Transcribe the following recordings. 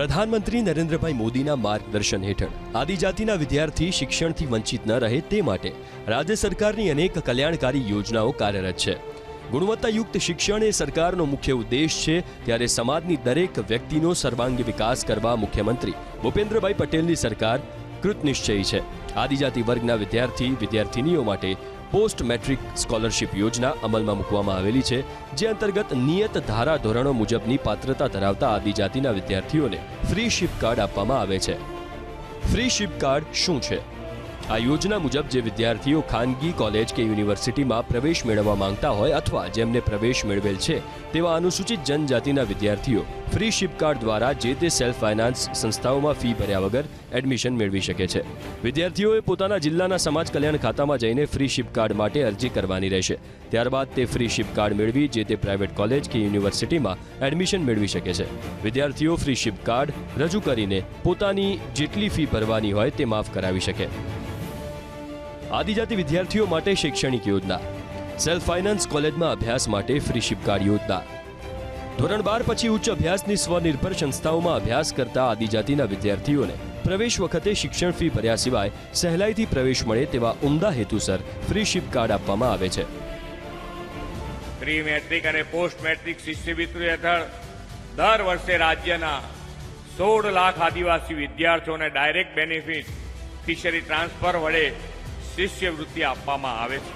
પ્રધાનમંત્રી નરેન્દ્રભાઈ મોદીના માર્ગદર્શન હેઠળ આદિજાતિના વિદ્યાર્થી શિક્ષણથી વંચિત ન રહે તે માટે રાજ્ય સરકારની અનેક કલ્યાણકારી યોજનાઓ કાર્યરત છે। ગુણવત્તાયુક્ત શિક્ષણ એ સરકારનો મુખ્ય ઉદ્દેશ છે, ત્યારે સમાજની દરેક વ્યક્તિનો સર્વાંગી વિકાસ કરવા મુખ્યમંત્રી ભૂપેન્દ્રભાઈ પટેલની સરકાર કૃતનિશ્ચયી છે। આદિજાતિ વર્ગના વિદ્યાર્થીનીઓ માટે પોસ્ટ મેટ્રિક સ્કોલરશિપ યોજના અમલમાં મૂકવામાં આવેલી છે, જે અંતર્ગત નિયત ધારા ધોરણો મુજબની પાત્રતા ધરાવતા આદિજાતિના વિદ્યાર્થીઓને ફ્રી શિપ કાર્ડ આપવામાં આવે છે। ફ્રી શિપ કાર્ડ શું છે? આ યોજના મુજબ જે વિદ્યાર્થીઓ ખાનગી કોલેજ કે યુનિવર્સિટીમાં પ્રવેશ મેળવવા માંગતા હોય અથવા જેમને પ્રવેશ મેળવેલ છે તેવા અનુસૂચિત જનજાતિના વિદ્યાર્થીઓ ફ્રી શિપ કાર્ડ દ્વારા જે તે સેલ્ફ ફાઇનાન્સ સંસ્થાઓમાં ફી ભર્યા વગર એડમિશન મેળવી શકે છે। વિદ્યાર્થીઓએ પોતાના જિલ્લાના સમાજ કલ્યાણ ખાતામાં જઈને ફ્રી શિપ કાર્ડ માટે અરજી કરવાની રહેશે। ત્યારબાદ તે ફ્રી શિપ કાર્ડ મેળવી જે તે પ્રાઇવેટ કોલેજ કે યુનિવર્સિટીમાં એડમિશન મેળવી શકે છે। વિદ્યાર્થીઓ ફ્રી શિપ કાર્ડ રજૂ કરીને પોતાની જેટલી ફી ભરવાની હોય તે માફ કરાવી શકે। આદિજાતિ વિદ્યાર્થીઓ માટે શૈક્ષણિક યોજના। સેલ્ફ ફાઇનાન્સ કોલેજમાં અભ્યાસ માટે ફ્રી શિપ કાર્ડ યોજના। ધોરણ 12 પછી ઉચ્ચ અભ્યાસની સ્વનિર્ભર સંસ્થાઓમાં અભ્યાસ કરતા આદિજાતિના વિદ્યાર્થીઓને પ્રવેશ વખતે શિક્ષણ ફી ભર્યા સિવાય સહેલાઈથી પ્રવેશ મળે તેવા ઉમદા હેતુસર ફ્રી શિપ કાર્ડ આપવામાં આવે છે। પ્રી મેટ્રિક અને પોસ્ટ મેટ્રિક શિષ્યવૃત્તિ હેઠળ દર વર્ષે રાજ્યના 16 લાખ આદિવાસી વિદ્યાર્થીઓને ડાયરેક્ટ બેનિફિટ ફિશરી ટ્રાન્સફર વડે શિષ્યવૃત્તિ આપવામાં આવે છે।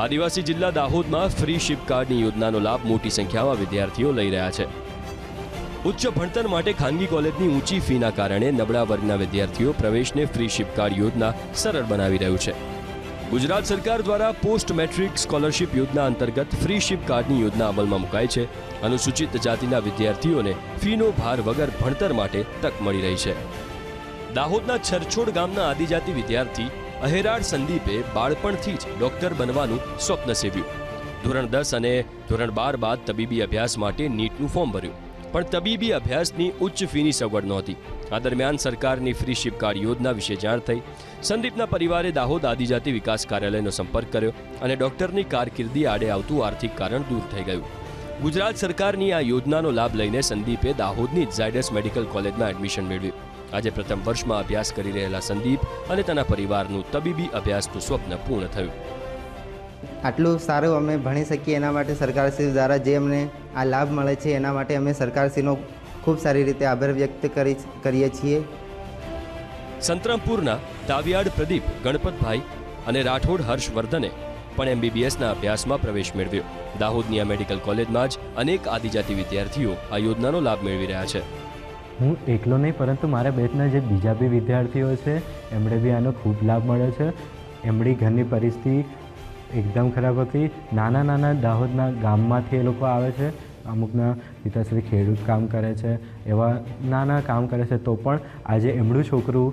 આદિવાસી જિલ્લા દાહોદમાં ફ્રી શિપ કાર્ડની યોજનાનો લાભ મોટી સંખ્યામાં વિદ્યાર્થીઓ લઈ રહ્યા છે। ઉચ્ચ ભણતર માટે ખાનગી કોલેજની ઊંચી ફીના કારણે નબળા વર્ગના વિદ્યાર્થીઓ પ્રવેશને ફ્રી શિપ કાર્ડ યોજના સરળ બનાવી રહ્યું છે। ગુજરાત સરકાર દ્વારા પોસ્ટ મેટ્રિક સ્કોલરશિપ યોજના અંતર્ગત ફ્રી શિપ કાર્ડની યોજના અમલમાં મુકાઈ છે। અનુસૂચિત જાતિના વિદ્યાર્થીઓને ફીનો ભાર વગર ભણતર માટે તક મળી રહી છે। દાહોદના છરછોડ ગામના આદિજાતિ વિદ્યાર્થી અહેરાડ સંદીપે બાળપણથી જ ડોક્ટર બનવાનું સ્વપ્ન સેવ્યું। ધોરણ 10 અને ધોરણ 12 બાદ તબીબી અભ્યાસ માટે નીટનું ફોર્મ ભર્યું, પણ તબીબી અભ્યાસની ઉચ્ચ ફીની સગવડ નહોતી। આ દરમિયાન સરકારની ફ્રી શિપ કાર્ડ યોજના વિશે જાણ થઈ। સંદીપના પરિવારે દાહોદ આદિજાતિ વિકાસ કાર્યાલયનો સંપર્ક કર્યો અને ડોક્ટરની કારકિર્દી આડે આવતું આર્થિક કારણ દૂર થઈ ગયું। ગુજરાત સરકારની આ યોજનાનો લાભ લઈને સંદીપે દાહોદની ઝાયડસ મેડિકલ કોલેજમાં એડમિશન મેળવ્યું। આજે પ્રથમ વર્ષમાં અભ્યાસ કરી રહેલા સંદીપ અને તેના પરિવારનું તબીબી અભ્યાસનું સ્વપ્ન પૂર્ણ થયું। આટલું સારું અમે ભણી શકીએ એના માટે સરકારશ્રી દ્વારા જે અમને આ લાભ મળે છે એના માટે અમે સરકારશ્રીનો ખૂબ સારી રીતે આભાર વ્યક્ત કરીએ છીએ। સંતરામપુરના તાવિયાડ પ્રદીપ ગણપતભાઈ અને રાઠોડ હર્ષવર્ધને પણ MBBSના અભ્યાસમાં પ્રવેશ મેળવ્યો। દાહોદની આ મેડિકલ કોલેજમાં જ અનેક આદિજાતિ વિદ્યાર્થીઓ આ યોજનાનો લાભ મેળવી રહ્યા છે। હું એકલો નહીં, પરંતુ મારા બેચના જે બીજા બી વિદ્યાર્થીઓ છે એમણે બી આનો ખૂબ લાભ મળ્યો છે। એમની ઘરની પરિસ્થિતિ એકદમ ખરાબ હતી। નાના દાહોદના ગામમાંથી એ લોકો આવે છે। અમુકના પિતાશ્રી ખેડૂત કામ કરે છે, એવા નાના કામ કરે છે, તો પણ આજે એમનું છોકરું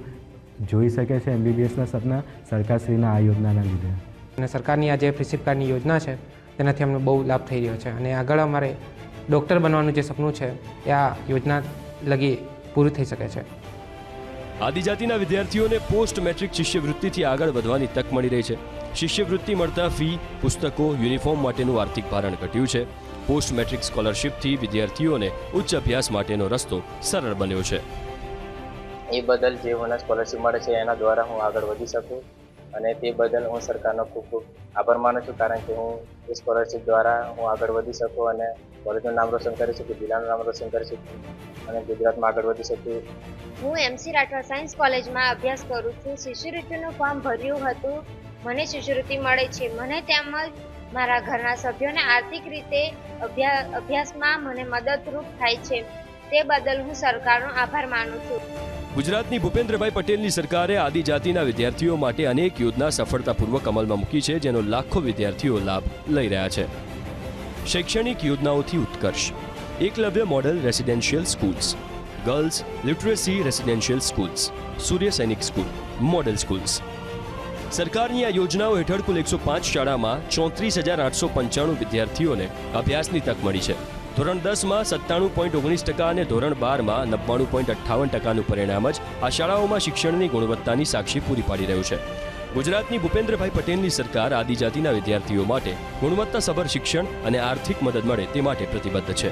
જોઈ શકે છે MBBSના સપના સરકારશ્રીના આ યોજનાના લીધે। અને સરકારની આ જે ફ્રી શિપ કાર્ડની યોજના છે તેનાથી અમને બહુ લાભ થઈ રહ્યો છે અને આગળ અમારે ડૉક્ટર બનવાનું જે સપનું છે એ આ યોજના લગી પૂરું થઈ શકે છે। આદિજાતિના વિદ્યાર્થીઓને પોસ્ટ મેટ્રિક શિષ્યવૃત્તિથી આગળ વધવાની તક મળી રહી છે। શિષ્યવૃત્તિ મળતા ફી, પુસ્તકો, યુનિફોર્મ માટેનું આર્થિક ભારણ ઘટ્યું છે। પોસ્ટ મેટ્રિક સ્કોલરશિપથી વિદ્યાર્થીઓને ઉચ્ચ અભ્યાસ માટેનો રસ્તો સરળ બન્યો છે। એ બદલ જે મને સ્કોલરશિપ મળે છે એના દ્વારા હું આગળ વધી શકું અને તે બદલ હું સરકારનો ખૂબ ખૂબ આભાર માનું છું, કારણ કે હું એ સ્કોલરશિપ દ્વારા હું આગળ વધી શકું અને કોલેજનું નામ રોશન કરી શકું, જિલ્લાનું નામ રોશન કરી શકું અને ગુજરાતમાં આગળ વધી શકું। હું MC રાઠવા સાયન્સ કોલેજમાં અભ્યાસ કરું છું। શિષ્યવૃત્તિનું ફોર્મ ભર્યું હતું, મને શિષ્યવૃત્તિ મળે છે। મને તેમજ મારા ઘરના સભ્યોને આર્થિક રીતે અભ્યાસમાં મને મદદરૂપ થાય છે, તે બદલ હું સરકારનો આભાર માનું છું। ગુજરાતની ભૂપેન્દ્રભાઈ પટેલની સરકારે આદિજાતિના વિદ્યાર્થીઓ માટે અનેક યોજના સફળતાપૂર્વક અમલમાં મૂકી છે, જેનો લાખો વિદ્યાર્થીઓ લાભ લઈ રહ્યા છે। શૈક્ષણિક યોજનાઓથી ઉત્કર્ષ: Eklavya model residential schools, girls literacy residential schools, Surya Sainik school, model schools. સરકારની આ યોજનાઓ હેઠળ કુલ 105 શાળામાં 34,895 વિદ્યાર્થીઓને અભ્યાસની તક મળી છે। ધોરણ 10માં 97.19% અને ધોરણ 12માં 99.58%નું પરિણામ જ આ શાળાઓમાં શિક્ષણની ગુણવત્તાની સાક્ષી પૂરી પાડી રહ્યું છે। ગુજરાતની ભૂપેન્દ્રભાઈ પટેલની સરકાર આદિજાતિના વિદ્યાર્થીઓ માટે ગુણવત્તાસભર શિક્ષણ અને આર્થિક મદદ મળે તે માટે પ્રતિબદ્ધ છે।